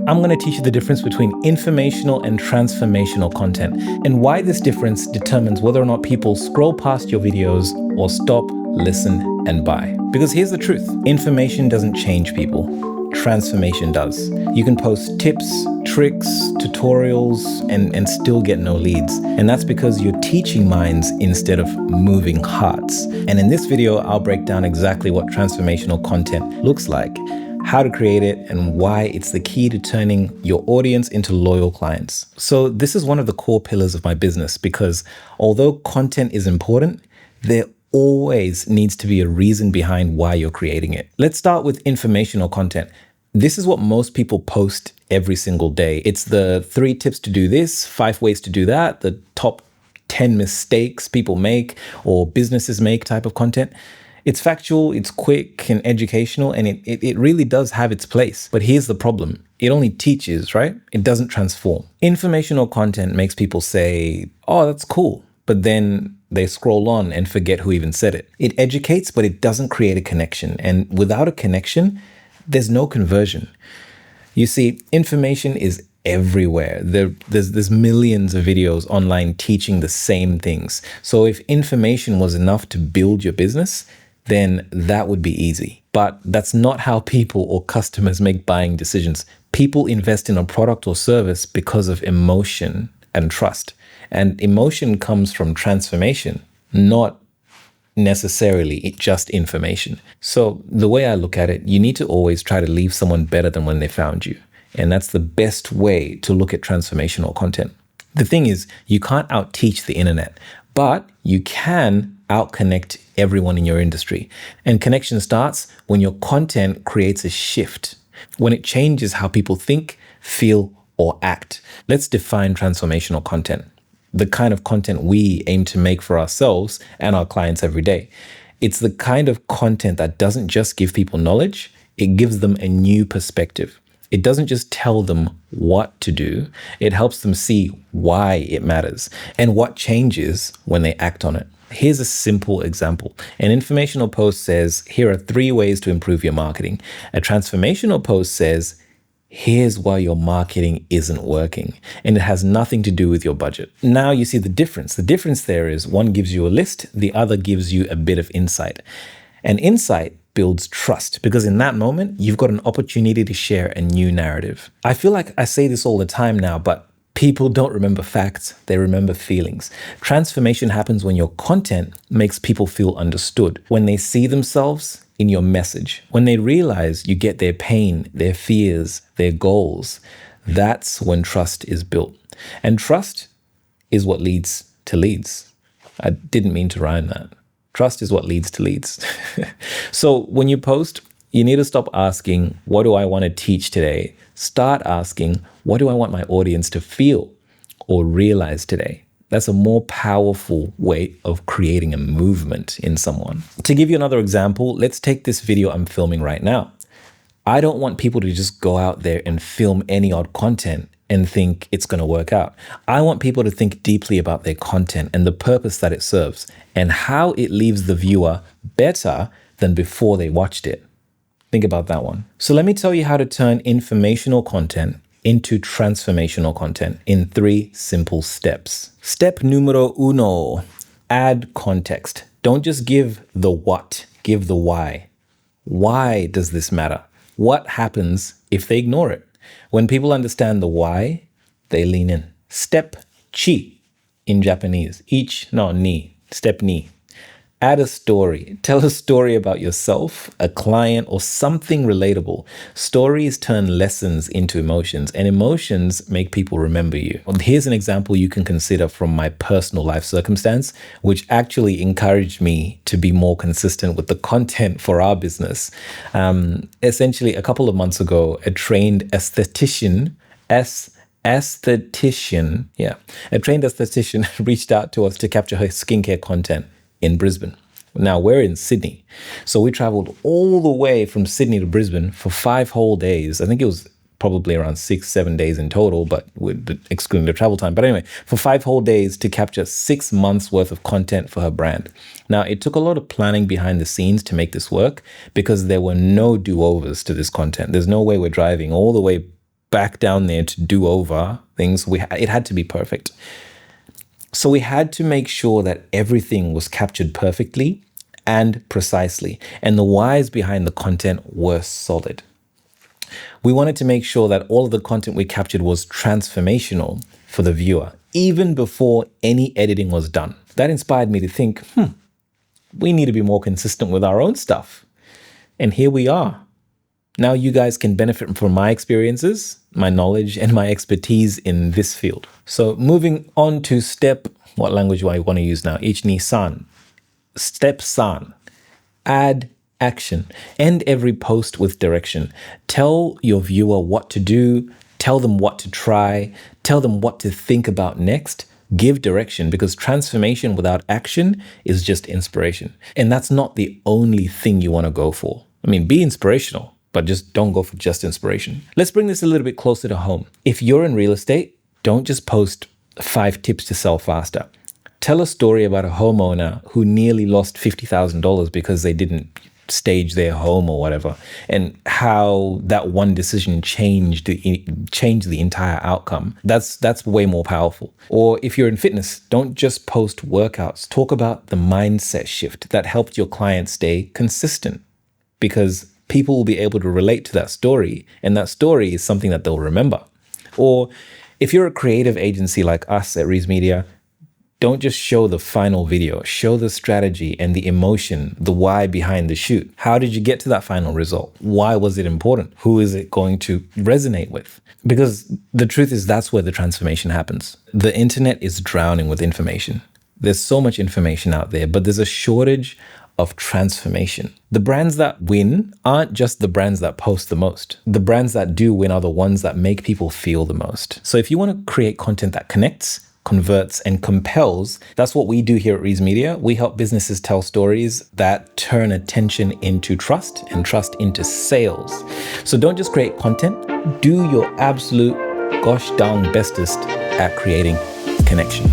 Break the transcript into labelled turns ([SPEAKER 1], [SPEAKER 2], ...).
[SPEAKER 1] I'm going to teach you the difference between informational and transformational content and why this difference determines whether or not people scroll past your videos or stop, listen, and buy. Because here's the truth. Information doesn't change people. Transformation does. You can post tips, tricks, tutorials, and still get no leads. And that's because you're teaching minds instead of moving hearts. And in this video, I'll break down exactly what transformational content looks like, how to create it, and why it's the key to turning your audience into loyal clients. So this is one of the core pillars of my business because although content is important, there always needs to be a reason behind why you're creating it. Let's start with informational content. This is what most people post every single day. It's the 3 tips to do this, 5 ways to do that, the top 10 mistakes people make or businesses make type of content. It's factual, it's quick and educational, and it really does have its place. But here's the problem. It only teaches, right? It doesn't transform. Informational content makes people say, oh, that's cool. But then they scroll on and forget who even said it. It educates, but it doesn't create a connection. And without a connection, there's no conversion. You see, information is everywhere. There's millions of videos online teaching the same things. So if information was enough to build your business, then that would be easy. But that's not how people or customers make buying decisions. People invest in a product or service because of emotion and trust. And emotion comes from transformation, not necessarily just information. So the way I look at it, you need to always try to leave someone better than when they found you. And that's the best way to look at transformational content. The thing is, you can't out-teach the internet, but you can out-connect everyone in your industry. And connection starts when your content creates a shift, when it changes how people think, feel, or act. Let's define transformational content. The kind of content we aim to make for ourselves and our clients every day. It's the kind of content that doesn't just give people knowledge, it gives them a new perspective. It doesn't just tell them what to do, it helps them see why it matters and what changes when they act on it. Here's a simple example. An informational post says, here are 3 ways to improve your marketing. A transformational post says, here's why your marketing isn't working. And it has nothing to do with your budget. Now you see the difference. The difference there is one gives you a list, the other gives you a bit of insight. And insight builds trust because in that moment, you've got an opportunity to share a new narrative. I feel like I say this all the time now, but people don't remember facts, they remember feelings. Transformation happens when your content makes people feel understood, when they see themselves in your message, when they realize you get their pain, their fears, their goals. That's when trust is built. And trust is what leads to leads. I didn't mean to rhyme that. Trust is what leads to leads. So when you post, you need to stop asking, what do I want to teach today? Start asking, what do I want my audience to feel or realize today? That's a more powerful way of creating a movement in someone. To give you another example, let's take this video I'm filming right now. I don't want people to just go out there and film any odd content and think it's going to work out. I want people to think deeply about their content and the purpose that it serves and how it leaves the viewer better than before they watched it. Think about that one. So let me tell you how to turn informational content into transformational content in 3 simple steps. Step numero 1, add context. Don't just give the what, give the why. Why does this matter? What happens if they ignore it? When people understand the why, they lean in. Step chi in Japanese. Ni. Step ni. Add a story. Tell a story about yourself, a client, or something relatable. Stories turn lessons into emotions, and emotions make people remember you. Here's an example you can consider from my personal life circumstance, which actually encouraged me to be more consistent with the content for our business. Essentially, a couple of months ago, a trained esthetician reached out to us to capture her skincare content in Brisbane. Now we're in Sydney. So we traveled all the way from Sydney to Brisbane for 5 whole days. I think it was probably around 6-7 days in total, but excluding the travel time. But anyway, for 5 whole days to capture 6 months worth of content for her brand. Now it took a lot of planning behind the scenes to make this work because there were no do-overs to this content. There's no way we're driving all the way back down there to do over things. It had to be perfect. So we had to make sure that everything was captured perfectly and precisely, and the whys behind the content were solid. We wanted to make sure that all of the content we captured was transformational for the viewer, even before any editing was done. That inspired me to think, we need to be more consistent with our own stuff. And here we are. Now you guys can benefit from my experiences, my knowledge, and my expertise in this field. So moving on to what language do I want to use now? Ichi-ni-san. Step san. Add action. End every post with direction. Tell your viewer what to do. Tell them what to try. Tell them what to think about next. Give direction, because transformation without action is just inspiration. And that's not the only thing you want to go for. I mean, be inspirational, but just don't go for just inspiration. Let's bring this a little bit closer to home. If you're in real estate, don't just post 5 tips to sell faster. Tell a story about a homeowner who nearly lost $50,000 because they didn't stage their home or whatever, and how that one decision changed the entire outcome. That's way more powerful. Or if you're in fitness, don't just post workouts. Talk about the mindset shift that helped your client stay consistent, because people will be able to relate to that story, and that story is something that they'll remember. Or if you're a creative agency like us at Rees Media, don't just show the final video, show the strategy and the emotion, the why behind the shoot. How did you get to that final result? Why was it important? Who is it going to resonate with? Because the truth is, that's where the transformation happens. The internet is drowning with information. There's so much information out there, but there's a shortage of transformation. The brands that win aren't just the brands that post the most. The brands that do win are the ones that make people feel the most. So if you want to create content that connects, converts, and compels, that's what we do here at Rees Media. We help businesses tell stories that turn attention into trust and trust into sales. So don't just create content, do your absolute gosh darn bestest at creating connection.